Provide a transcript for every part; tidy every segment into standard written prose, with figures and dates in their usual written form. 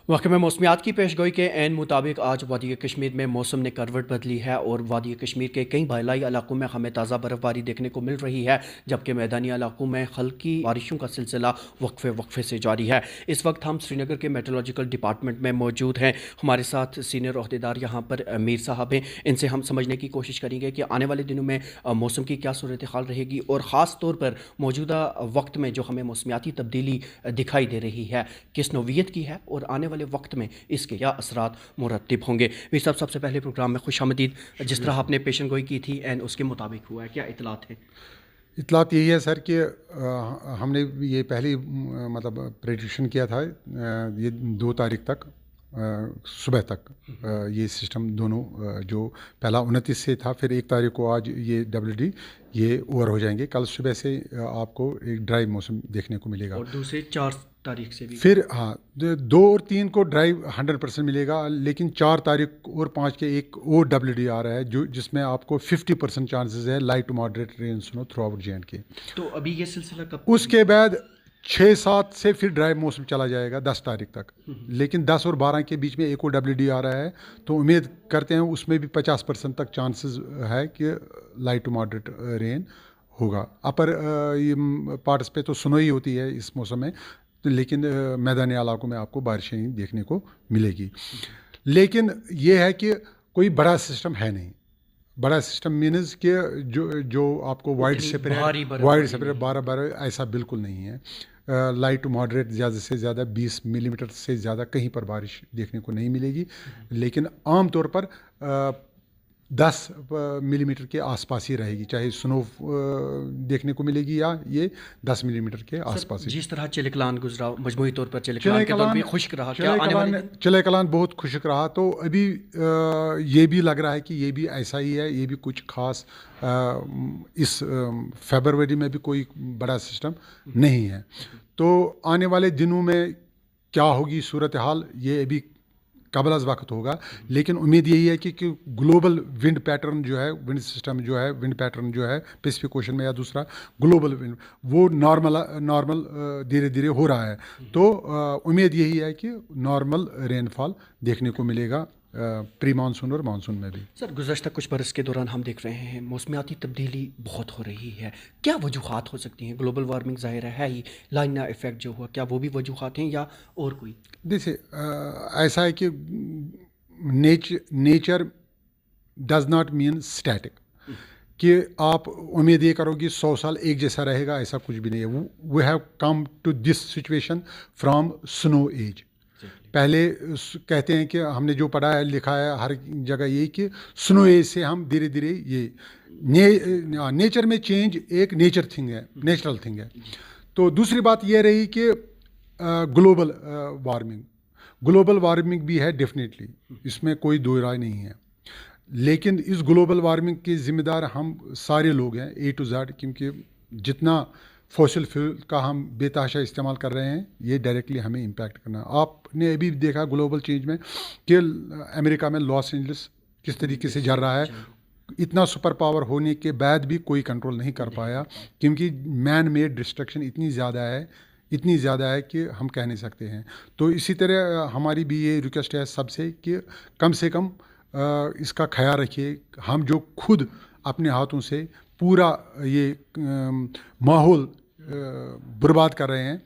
واقع میں موسمیات کی پیشگوئی کے عین مطابق آج وادی کشمیر میں موسم نے کروٹ بدلی ہے اور وادی کشمیر کے کئی بالائی علاقوں میں ہمیں تازہ برف باری دیکھنے کو مل رہی ہے، جبکہ میدانی علاقوں میں ہلکی بارشوں کا سلسلہ وقفے وقفے سے جاری ہے۔ اس وقت ہم سری نگر کے میٹرولوجیکل ڈپارٹمنٹ میں موجود ہیں۔ ہمارے ساتھ سینئر عہدیدار یہاں پر میر صاحب ہیں، ان سے ہم سمجھنے کی کوشش کریں گے کہ آنے والے دنوں میں موسم کی کیا صورتحال رہے گی اور خاص طور پر موجودہ وقت میں جو ہمیں موسمیاتی تبدیلی دکھائی دے رہی ہے کس نوعیت کی ہے اور آنے والے وقت میں اس کے کیا اثرات مرتب ہوں گے۔ میر صاحب، سب سے پہلے پروگرام میں خوش آمدید۔ جس شکریہ طرح سر۔ آپ نے پیشن گوئی کی تھی این اس کے مطابق ہوا ہے، کیا اطلاعات ہیں؟ اطلاعات یہی ہے سر کہ ہم نے یہ پہلی مطلب پریڈکشن کیا تھا یہ 2 تاریخ تک صبح تک یہ سسٹم دونوں جو پہلا 29 سے تھا، پھر 1 تاریخ کو آج یہ WD یہ اوور ہو جائیں گے۔ کل صبح سے آپ کو ایک ڈرائی موسم دیکھنے کو ملے گا، اور دوسرے 4 تاریخ سے بھی پھر ہاں 2 اور 3 کو ڈرائی 100% ملے گا، لیکن 4 تاریخ اور 5 کے ایک اور WD آ رہا ہے جس میں آپ کو 50% چانسز ہے لائٹ ٹو ماڈریٹ رین سنو تھرو آؤٹ JNK کے۔ تو ابھی یہ سلسلہ کب اس کے بعد 6-7 سے پھر ڈرائی موسم چلا جائے گا 10 تاریخ تک، لیکن 10 اور 12 کے بیچ میں ایک اور WD آ رہا ہے، تو امید کرتے ہیں اس میں بھی 50% تک چانسز ہے کہ لائٹ ٹو ماڈریٹ رین ہوگا۔ اپر پارٹس پہ تو سنو ہی ہوتی ہے اس موسم میں، لیکن میدانی علاقوں میں آپ کو بارشیں دیکھنے کو ملے گی۔ لیکن یہ ہے کہ کوئی بڑا سسٹم ہے نہیں۔ بڑا سسٹم مینز کہ جو آپ کو وائڈ اتنی سپریڈ بھاری برف باری بارہ بارہ ایسا بالکل نہیں ہے۔ لائٹ ٹو ماڈریٹ زیادہ سے زیادہ 20 ملی میٹر سے زیادہ کہیں پر بارش دیکھنے کو نہیں ملے گی، لیکن عام طور پر 10 ملی میٹر کے آس پاس ہی رہے گی، چاہے سنو دیکھنے کو ملے گی یا یہ 10 ملی میٹر کے آس پاس ہی۔ جس طرح چلکلان گزرا مجموعی طور پر چلکلان کے دور بھی خشک رہا، کیا آنے والے دن؟ چلے کلان بہت خشک رہا، تو ابھی یہ بھی لگ رہا ہے کہ یہ بھی ایسا ہی ہے، یہ بھی کچھ خاص اس فیبروری میں بھی کوئی بڑا سسٹم نہیں ہے۔ تو آنے والے دنوں میں کیا ہوگی صورتحال یہ ابھی قبل از وقت ہوگا، لیکن امید یہی ہے کہ گلوبل ونڈ پیٹرن جو ہے، ونڈ سسٹم جو ہے، ونڈ پیٹرن جو ہے پیسفک اوشن میں یا دوسرا گلوبل ونڈ، وہ نارمل دھیرے دھیرے ہو رہا ہے، تو امید یہی ہے کہ نارمل رین فال دیکھنے کو ملے گا پری مانسون اور مانسون میں بھی۔ سر، گزشتہ کچھ برس کے دوران ہم دیکھ رہے ہیں موسمیاتی تبدیلی بہت ہو رہی ہے، کیا وجوہات ہو سکتی ہیں؟ گلوبل وارمنگ ظاہر ہے ہی، لائنا افیکٹ جو ہوا، کیا وہ بھی وجوہات ہیں یا اور کوئی؟ دیکھیے ایسا ہے کہ nature does not mean static, کہ آپ امید یہ کرو گی 100 سال ایک جیسا رہے گا، ایسا کچھ بھی نہیں ہے۔ We have come to this situation from snow age. پہلے کہتے ہیں کہ ہم نے جو پڑھا ہے لکھا ہے ہر جگہ یہی کہ سنو ایج سے ہم دھیرے دھیرے یہ نیچر میں چینج ایک نیچرل تھنگ ہے۔ تو دوسری بات یہ رہی کہ گلوبل وارمنگ بھی ہے ڈیفینیٹلی، اس میں کوئی دو رائے نہیں ہے، لیکن اس گلوبل وارمنگ کے ذمہ دار ہم سارے لوگ ہیں A to Z، کیونکہ جتنا فوسل فیول کا ہم بے تحاشا استعمال کر رہے ہیں یہ ڈائریکٹلی ہمیں امپیکٹ کرنا ہے۔ آپ نے ابھی دیکھا گلوبل چینج میں کہ امریکہ میں لاس اینجلس کس طریقے سے جل رہا ہے، اتنا سپر پاور ہونے کے بعد بھی کوئی کنٹرول نہیں کر پایا، کیونکہ مین میڈ ڈسٹرکشن اتنی زیادہ ہے کہ ہم کہہ نہیں سکتے ہیں۔ تو اسی طرح ہماری بھی یہ ریکویسٹ ہے سب سے کہ کم سے کم اس کا خیال رکھیے، ہم جو خود اپنے ہاتھوں سے پورا یہ ماحول برباد کر رہے ہیں،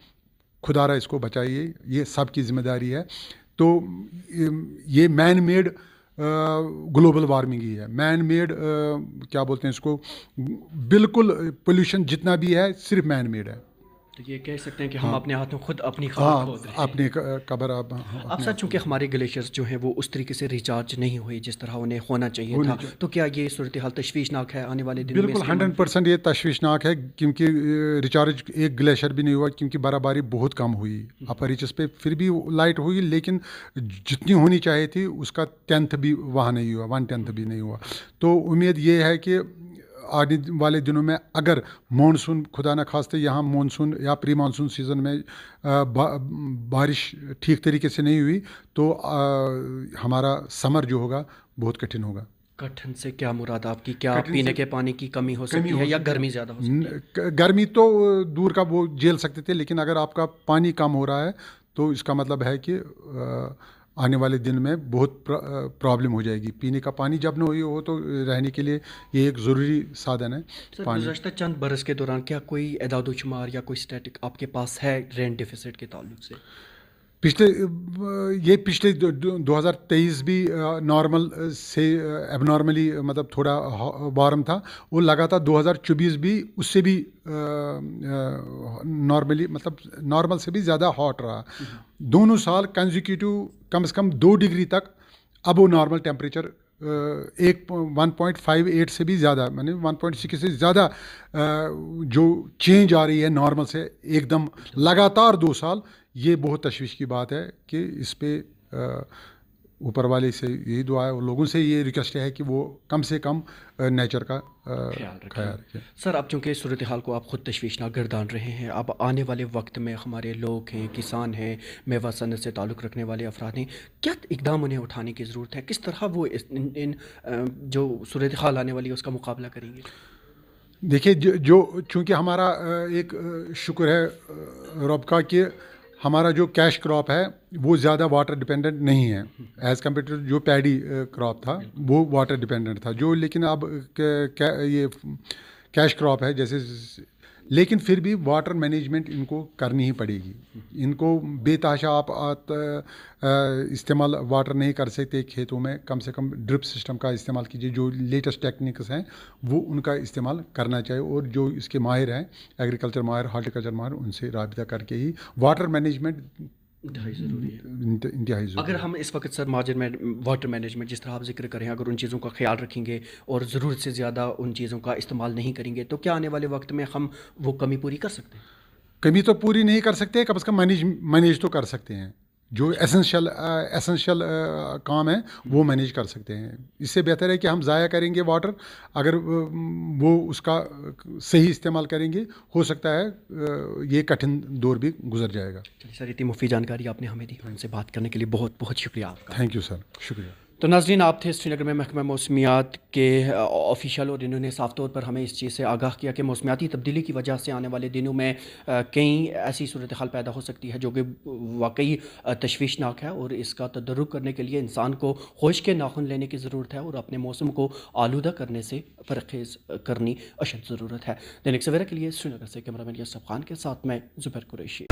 خدا را اس کو بچائیے، یہ سب کی ذمہ داری ہے۔ تو یہ مین میڈ گلوبل وارمنگ ہی ہے، مین میڈ کیا بولتے ہیں اس کو، بالکل پولیوشن جتنا بھی ہے صرف مین میڈ ہے۔ تو یہ کہہ سکتے ہیں کہ ہم اپنے ہاتھوں خود اپنی خبر کھود رہے ہیں۔ اپنی قبر اب سر، چونکہ ہمارے گلیشیئرز جو ہیں وہ اس طریقے سے ریچارج نہیں ہوئے جس طرح انہیں ہونا چاہیے تھا، تو کیا یہ صورتحال تشویشناک ہے آنے والے دنوں میں؟ بالکل 100% یہ تشویشناک ہے، کیونکہ ریچارج ایک گلیشیئر بھی نہیں ہوا، کیونکہ برف باری بہت کم ہوئی اپر ریچز پہ، پھر بھی لائٹ ہوئی، لیکن جتنی ہونی چاہیے تھی اس کا 10th بھی وہاں نہیں ہوا، 1/10 بھی نہیں ہوا۔ تو امید یہ ہے کہ آنے والے دنوں میں اگر مانسون خدا نہ خواستہ یہاں مانسون یا پری مانسون سیزن میں بارش ٹھیک طریقے سے نہیں ہوئی تو ہمارا سمر جو ہوگا بہت کٹھن ہوگا۔ کٹھن سے کیا مراد آپ کی؟ کیا پینے کے پانی کی کمی ہو سکتی ہے یا گرمی زیادہ ہو سکتی ہے؟ گرمی تو دور کا وہ جھیل سکتے تھے، لیکن اگر آپ کا پانی کم ہو رہا ہے تو اس کا مطلب ہے کہ آنے والے دن میں بہت پرابلم ہو جائے گی. پینے کا پانی جب نہ ہو تو رہنے کے لیے یہ ایک ضروری سادھن ہے. سر گزشتہ چند برس کے دوران کیا کوئی اعداد و شمار یا کوئی اسٹیٹک آپ کے پاس ہے رین ڈیفیسٹ کے تعلق سے؟ پچھلے 2023 بھی نارمل سے اب نارملی مطلب تھوڑا وارم تھا، وہ لگاتار 2024 بھی اس سے بھی نارملی مطلب نارمل سے بھی زیادہ ہاٹ رہا. دونوں سال کنزیکیوٹیو کم سے کم 2 ڈگری تک ابو نارمل ٹیمپریچر 1.58 سے بھی زیادہ یعنی 1.6 سے زیادہ جو چینج آ رہی ہے نارمل سے ایک دم لگاتار 2 سال. یہ بہت تشویش کی بات ہے کہ اس پہ اوپر والے سے یہی دعا ہے اور لوگوں سے یہ ریکویسٹ ہے کہ وہ کم سے کم نیچر کا خیال رکھیں. سر اب چونکہ صورتحال کو آپ خود تشویشناک گردان رہے ہیں، اب آنے والے وقت میں ہمارے لوگ ہیں، کسان ہیں، میوہ صنعت سے تعلق رکھنے والے افراد ہیں، کیا اقدام انہیں اٹھانے کی ضرورت ہے؟ کس طرح وہ ان جو صورتحال آنے والی ہے اس کا مقابلہ کریں گے؟ دیکھیے جو چونکہ ہمارا ایک شکر ہے رب کا کہ ہمارا جو کیش کراپ ہے وہ زیادہ واٹر ڈپینڈنٹ نہیں ہے ایز کمپیئر ٹو جو پیڈی کراپ تھا وہ واٹر ڈپینڈنٹ تھا. جو لیکن اب یہ کیش کراپ ہے جیسے، لیکن پھر بھی واٹر مینجمنٹ ان کو کرنی ہی پڑے گی. ان کو بے تحاشا آپ استعمال واٹر نہیں کر سکتے کھیتوں میں. کم سے کم ڈرپ سسٹم کا استعمال کیجیے. جو لیٹسٹ ٹیکنیکس ہیں وہ ان کا استعمال کرنا چاہیے، اور جو اس کے ماہر ہیں ایگریکلچر ماہر، ہارٹیکلچر ماہر، ان سے رابطہ کر کے ہی واٹر مینجمنٹ انتہائی ضروری ہے. انتہائی ضروری. اگر ہم اس وقت سر واٹر مینجمنٹ جس طرح آپ ذکر کریں، اگر ان چیزوں کا خیال رکھیں گے اور ضرورت سے زیادہ ان چیزوں کا استعمال نہیں کریں گے تو کیا آنے والے وقت میں ہم وہ کمی پوری کر سکتے ہیں؟ کمی تو پوری نہیں کر سکتے، کم از کم مینیج تو کر سکتے ہیں. جو ایسنشل کام ہے وہ مینیج کر سکتے ہیں. اس سے بہتر ہے کہ ہم ضائع کریں گے واٹر، اگر وہ اس کا صحیح استعمال کریں گے ہو سکتا ہے یہ کٹھن دور بھی گزر جائے گا. سر اتنی مفید جانکاری آپ نے ہمیں دی، ان سے بات کرنے کے لیے بہت بہت شکریہ آپ کا. تھینک یو سر، شکریہ. تو ناظرین، آپ تھے سری نگر میں محکمہ موسمیات کے آفیشیل، اور انہوں نے صاف طور پر ہمیں اس چیز سے آگاہ کیا کہ موسمیاتی تبدیلی کی وجہ سے آنے والے دنوں میں کئی ایسی صورتحال پیدا ہو سکتی ہے جو کہ واقعی تشویشناک ہے، اور اس کا تدارک کرنے کے لیے انسان کو ہوش کے ناخن لینے کی ضرورت ہے اور اپنے موسم کو آلودہ کرنے سے پرہیز کرنی اشد ضرورت ہے. دینک سویرا کے لیے سری نگر سے کیمرہ مین یوسف خان کے ساتھ میں زبیر قریشی.